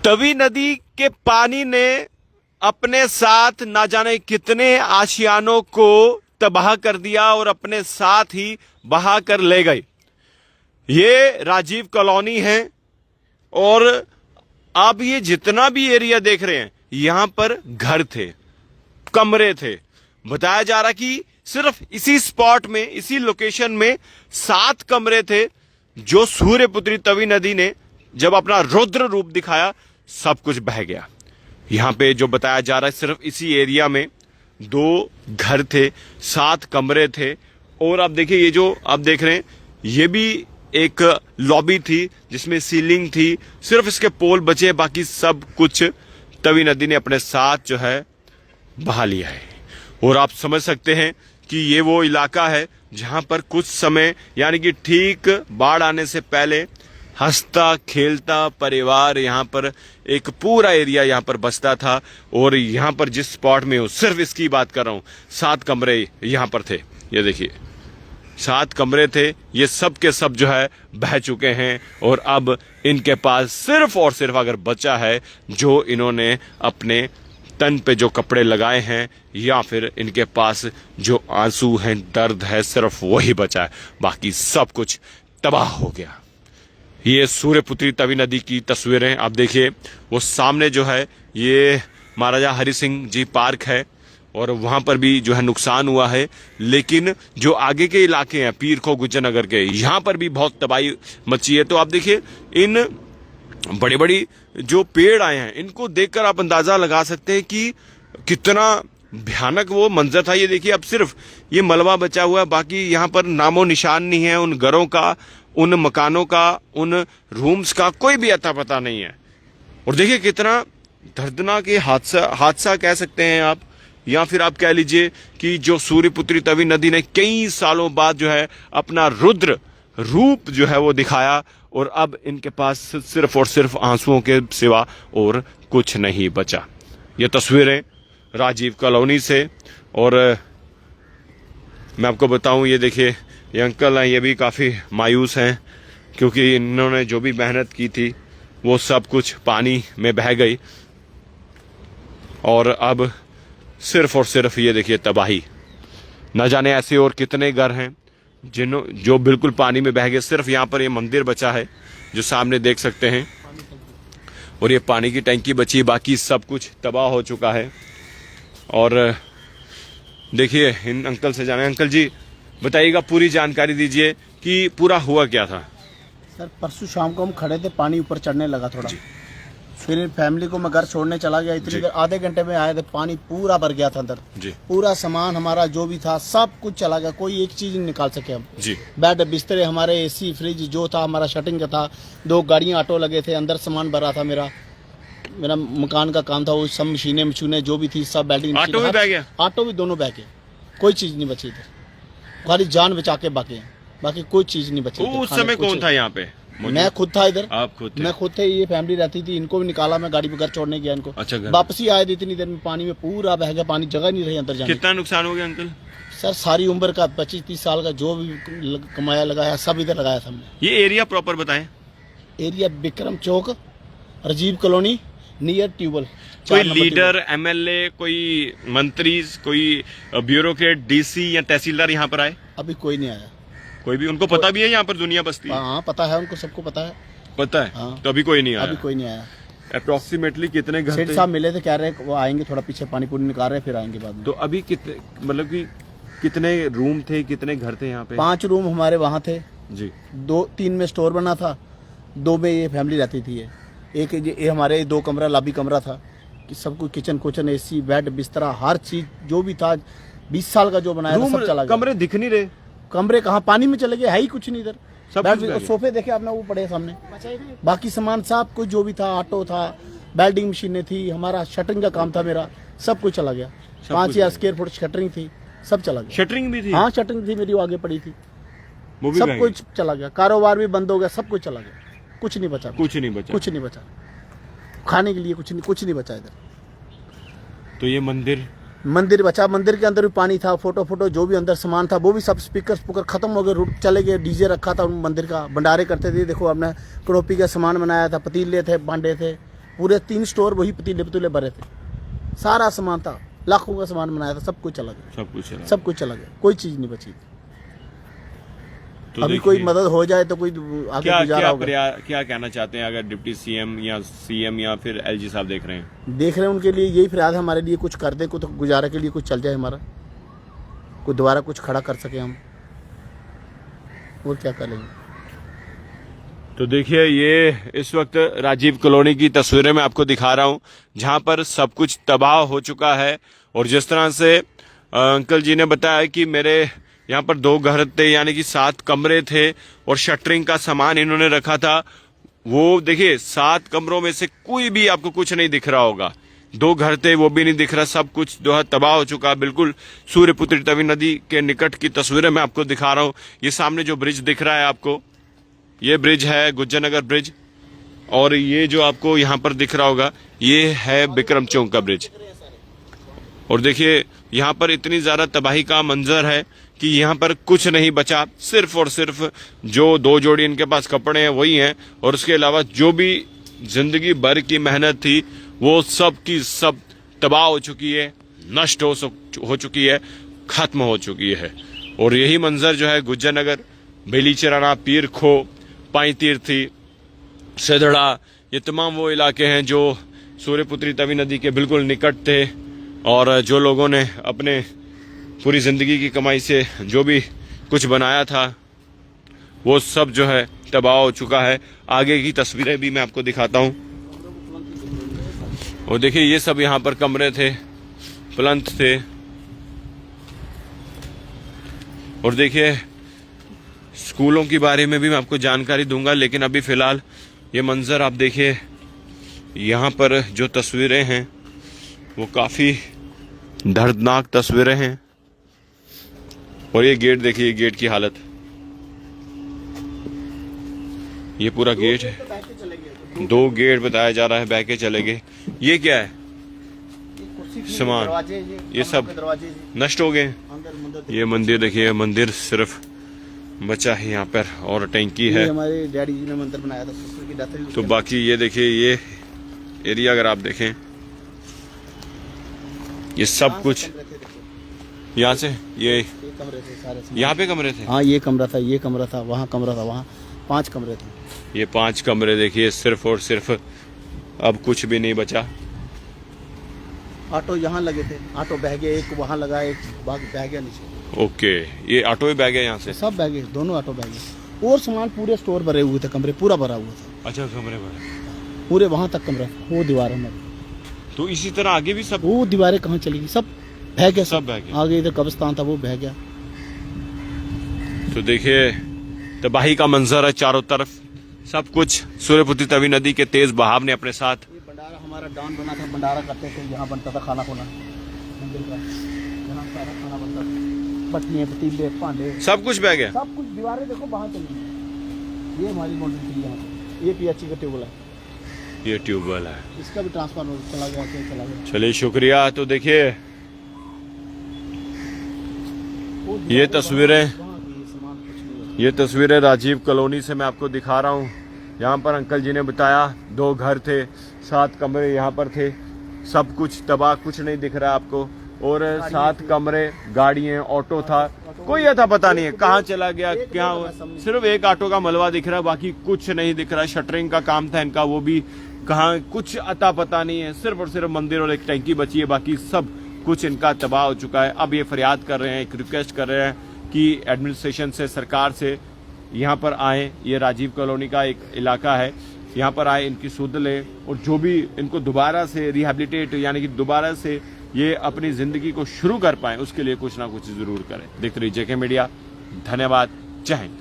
तवी नदी के पानी ने अपने साथ ना जाने कितने आशियानों को तबाह कर दिया और अपने साथ ही बहा कर ले गए। ये राजीव कॉलोनी है और आप ये जितना भी एरिया देख रहे हैं यहां पर घर थे, कमरे थे। बताया जा रहा कि सिर्फ इसी स्पॉट में, इसी लोकेशन में 7 कमरे थे जो सूर्यपुत्री तवी नदी ने जब अपना रुद्र रूप दिखाया सब कुछ बह गया। यहां पे जो बताया जा रहा है सिर्फ इसी एरिया में 2 घर थे, 7 कमरे थे। और आप देखिए ये जो आप देख रहे हैं ये भी एक लॉबी थी जिसमें सीलिंग थी, सिर्फ इसके पोल बचे, बाकी सब कुछ तवी नदी ने अपने साथ जो है बहा लिया है। और आप समझ सकते हैं कि ये वो इलाका है जहां पर कुछ समय यानी कि ठीक बाढ़ आने से पहले हंसता खेलता परिवार यहां पर एक पूरा एरिया यहां पर बसता था। और यहां पर जिस स्पॉट में हूं सिर्फ इसकी बात कर रहा हूं, 7 कमरे यहां पर थे। ये देखिए 7 कमरे थे, ये सब के सब जो है बह चुके हैं। और अब इनके पास सिर्फ और सिर्फ अगर बचा है जो इन्होंने अपने तन पे जो कपड़े लगाए हैं या फिर इनके पास जो आंसू हैं, दर्द है, सिर्फ वही बचा है, बाकी सब कुछ तबाह हो गया। ये सूर्यपुत्री तवी नदी की तस्वीरें आप देखिए। वो सामने जो है ये महाराजा हरि सिंह जी पार्क है और वहां पर भी जो है नुकसान हुआ है। लेकिन जो आगे के इलाके हैं पीर खो गुज्जर नगर के, यहां पर भी बहुत तबाही मची है। तो आप देखिए इन बड़ी बड़ी जो पेड़ आए हैं इनको देखकर आप अंदाजा लगा सकते हैं कि कितना भयानक वो मंजर था। ये देखिए अब सिर्फ ये मलबा बचा हुआ है, बाकी यहाँ पर नामो निशान नहीं है उन घरों का, उन मकानों का, उन रूम्स का कोई भी अता पता नहीं है। और देखिए कितना दर्दनाक ये हादसा कह सकते हैं आप, या फिर आप कह लीजिए कि जो सूर्यपुत्री तवी नदी ने कई सालों बाद जो है अपना रुद्र रूप जो है वो दिखाया और अब इनके पास सिर्फ और सिर्फ आंसुओं के सिवा और कुछ नहीं बचा। ये तस्वीरें राजीव कॉलोनी से। और मैं आपको बताऊं ये देखिए ये अंकल हैं, ये भी काफ़ी मायूस हैं क्योंकि इन्होंने जो भी मेहनत की थी वो सब कुछ पानी में बह गई। और अब सिर्फ और सिर्फ ये देखिए तबाही, न जाने ऐसे और कितने घर हैं जो बिल्कुल पानी में बह गए। सिर्फ यहाँ पर ये मंदिर बचा है जो सामने देख सकते हैं और ये पानी की टंकी बची, बाकी सब कुछ तबाह हो चुका है। और देखिए इन अंकल से जाने, अंकल जी बताइएगा, पूरी जानकारी दीजिए कि पूरा हुआ क्या था। सर परसों शाम को हम खड़े थे, पानी ऊपर चढ़ने लगा थोड़ा, फिर फैमिली को मैं घर छोड़ने चला गया। इतनी देर आधे घंटे में आए थे, पानी पूरा भर गया था अंदर जी। पूरा सामान हमारा जो भी था सब कुछ चला गया, कोई एक चीज नहीं निकाल सके हम जी। बेड बिस्तरे हमारे, एसी फ्रिज जो था हमारा शटिंग का था, 2 गाड़ियां ऑटो लगे थे, अंदर सामान भरा था। मेरा मकान का काम था, वो सब मशीनें जो भी थी सब बेल्डिंग, ऑटो भी बह गया, ऑटो भी दोनों बह गए, कोई चीज नहीं बची इधर, खाली जान बचा के बाकी कोई चीज नहीं बची। उस समय कौन था यहाँ पे? मैं खुद था इधर। आप खुद थे? मैं खुद थे, ये फैमिली रहती थी, इनको भी निकाला मैं गाड़ी पे घर छोड़ने गया इनको। अच्छा, वापस ही आए थे, इतनी देर में पानी में पूरा बह गया, पानी जगह नहीं रही अंदर जाने। कितना नुकसान हो गया अंकल? सर सारी उम्र का 25-30 साल का जो भी कमाया लगाया सब इधर लगाया था हमने। ये एरिया प्रॉपर बताएं। एरिया विक्रम चौक, राजीव कॉलोनी, नियर ट्यूबवेल। कोई लीडर, एमएलए, कोई मंत्री, कोई ब्यूरोक्रेट, डीसी या तहसीलदार यहाँ पर आए? अभी कोई नहीं आया। कोई भी उनको पता भी है यहाँ पर दुनिया बसती है? हाँ पता है उनको, सबको पता है। पता है हाँ। तो अभी कोई नहीं आया? अभी कोई नहीं आया। अप्रोक्सीमेटली कितने घर? सेठ साहब मिले थे, कह रहे वो आएंगे, थोड़ा पीछे पानी पूरी निकाल रहे, फिर आएंगे बाद में। तो अभी कितने, मतलब कि कितने रूम थे, कितने घर थे यहाँ पे? 5 रूम हमारे वहाँ थे जी। 2-3 में स्टोर बना था, 2 में ये फैमिली रहती थी। एक ये हमारे 2 कमरा लॉबी कमरा था कि सब कुछ, किचन, एसी, बेड, बिस्तरा, हर चीज जो भी था 20 साल का जो बनाया था सब चला गया। कमरे दिख नहीं रहे? कमरे कहाँ, पानी में चले गए, है ही कुछ नहीं इधर। सोफे देखे आपने, वो पड़े सामने, बाकी सामान सब कुछ जो भी था, ऑटो था, बेल्डिंग मशीनें थी, हमारा शटरिंग का काम था मेरा, सब कुछ चला गया। 5000 स्क्वायर फुट शटरिंग थी, सब चला गया। शटरिंग भी थी? हाँ शटरिंग थी मेरी, वो आगे पड़ी थी, सब कुछ चला गया। कारोबार भी बंद हो गया, सब कुछ चला गया, कुछ नहीं बचा। कुछ नहीं बचा खाने के लिए कुछ नहीं बचा इधर। तो ये मंदिर बचा, मंदिर के अंदर भी पानी था, फोटो जो भी अंदर सामान था वो भी सब स्पीकर खत्म हो गए, रूट चले गए। डीजे रखा था मंदिर का, भंडारे करते थे, देखो हमने कड़ोपी का सामान बनाया था, पतीले थे, भांडे थे, पूरे 3 स्टोर वही पतीले पतूले भरे थे, सारा सामान था, लाखों का सामान बनाया था, सब कुछ चला गया, सब कुछ चला गया, कोई चीज नहीं बची। तो अभी कोई मदद हो जाए तो कोई आगे गुजारा होगा। क्या कहना चाहते हैं अगर डिप्टी सीएम या सीएम या फिर एलजी साहब देख रहे हैं? उनके लिए यही फरियाद है, हमारे लिए कुछ कर दे, कुछ गुजारा के लिए कुछ चल जाए, हमारा कोई दोबारा कुछ खड़ा कर सके हम, और क्या कर लेंगे। तो देखिए ये इस वक्त राजीव कॉलोनी की तस्वीरें मैं आपको दिखा रहा हूं, जहां पर सब कुछ तबाह हो चुका है। और जिस तरह से अंकल जी ने बताया कि मेरे यहाँ पर 2 घर थे, यानी कि 7 कमरे थे और शटरिंग का सामान इन्होंने रखा था। वो देखिए 7 कमरों में से कोई भी आपको कुछ नहीं दिख रहा होगा, 2 घर थे वो भी नहीं दिख रहा, सब कुछ जो है तबाह हो चुका। बिल्कुल सूर्यपुत्री तवी नदी के निकट की तस्वीरें मैं आपको दिखा रहा हूँ। ये सामने जो ब्रिज दिख रहा है आपको, ये ब्रिज है गुज्जर नगर ब्रिज, और ये जो आपको यहाँ पर दिख रहा होगा ये है बिक्रम चौक का ब्रिज। और देखिए यहाँ पर इतनी ज्यादा तबाही का मंजर है कि यहाँ पर कुछ नहीं बचा, सिर्फ और सिर्फ जो 2 जोड़ी इनके पास कपड़े हैं वही हैं, और उसके अलावा जो भी जिंदगी भर की मेहनत थी वो सब की सब तबाह हो चुकी है, नष्ट हो चुकी है, खत्म हो चुकी है। और यही मंजर जो है गुज्जर नगर, बेलीचराना, पीर खो, पाई तीर्थी, सेदड़ा, ये तमाम वो इलाके हैं जो सूर्यपुत्री तवी नदी के बिल्कुल निकट थे, और जो लोगों ने अपने पूरी जिंदगी की कमाई से जो भी कुछ बनाया था वो सब जो है तबाह हो चुका है। आगे की तस्वीरें भी मैं आपको दिखाता हूं। और देखिए ये सब यहाँ पर कमरे थे, प्लंथ थे। और देखिए स्कूलों के बारे में भी मैं आपको जानकारी दूंगा, लेकिन अभी फिलहाल ये मंजर आप देखिए, यहाँ पर जो तस्वीरें हैं वो काफी दर्दनाक तस्वीरें हैं। और ये गेट देखिए, गेट की हालत, ये पूरा गेट है, 2 गेट बताया जा रहा है बह के चले गए। ये क्या है? सामान ये सब नष्ट हो गए। ये मंदिर देखिए, मंदिर सिर्फ बचा है यहाँ पर, और टैंकी है। हमारे डैडी जी ने मंदिर बनाया था, ससुर की डेथ हुई। तो बाकी ये देखिए, ये एरिया अगर आप देखें, ये सब कुछ यहाँ से ये कमरे थे सारे, यहाँ पे कमरे थे। हाँ ये कमरा था, ये कमरा था, वहाँ कमरा था, वहाँ 5 कमरे थे। ये 5 कमरे देखिए, सिर्फ और सिर्फ अब कुछ भी नहीं बचा। ऑटो यहाँ लगे थे, ऑटो बह गए, एक वहाँ लगा, एक बाग बह गया नीचे। ओके, ये ऑटो भी बह गया यहाँ से, सब बह गए, दोनों ऑटो बह गए। और सामान पूरे स्टोर भरे हुए थे, कमरे पूरा भरा हुआ था। अच्छा, कमरे भरे पूरे वहाँ तक कमरा, वो दीवार है। तो इसी तरह आगे भी सब, वो दीवारें कहाँ चली गई, सब बह गया, सब बह गया। आगे इधर कब्रिस्तान था वो बह गया। तो देखिए तबाही का मंजर है चारों तरफ, सब कुछ सूर्यपुत्री तवी नदी के तेज बहाव ने अपने साथ। ये भंडारा हमारा डाउन बना था, भंडारा करते थे, यहाँ बनता था खाना खुना, मंदिर का यहाँ सारा खाना बनता था, बटनियाँ, पतीले, भांडे, सब कुछ बह गया। सब कुछ। दीवारें देखो वहाँ चली गई। ये हमारी मॉडल थी, यहाँ पे ये पीएचई का ट्यूबवेल है, ये ट्यूबवेल है, इसका भी ट्रांसफार्मर चला गया। चलिए शुक्रिया। तो देखिए ये तस्वीरें राजीव कॉलोनी से मैं आपको दिखा रहा हूँ। यहाँ पर अंकल जी ने बताया 2 घर थे, 7 कमरे यहाँ पर थे, सब कुछ तबाह, कुछ नहीं दिख रहा है आपको। और 7 कमरे, गाड़ियाँ, ऑटो था, कोई अता पता नहीं है कहाँ चला गया, क्या हुआ। सिर्फ एक ऑटो का मलबा दिख रहा है, बाकी कुछ नहीं दिख रहा। शटरिंग का काम था इनका, वो भी कहाँ, कुछ अता पता नहीं है। सिर्फ और सिर्फ मंदिर और एक टैंकी बची है, बाकी सब कुछ इनका तबाह हो चुका है। अब ये फरियाद कर रहे हैं, एक रिक्वेस्ट कर रहे हैं कि एडमिनिस्ट्रेशन से, सरकार से यहाँ पर आए। ये राजीव कॉलोनी का एक इलाका है, यहाँ पर आए, इनकी सुध लें, और जो भी इनको दोबारा से रिहेबिलिटेट, यानी कि दोबारा से ये अपनी जिंदगी को शुरू कर पाए, उसके लिए कुछ ना कुछ जरूर करें। देखते रहिए जेके मीडिया। धन्यवाद, जय हिंद।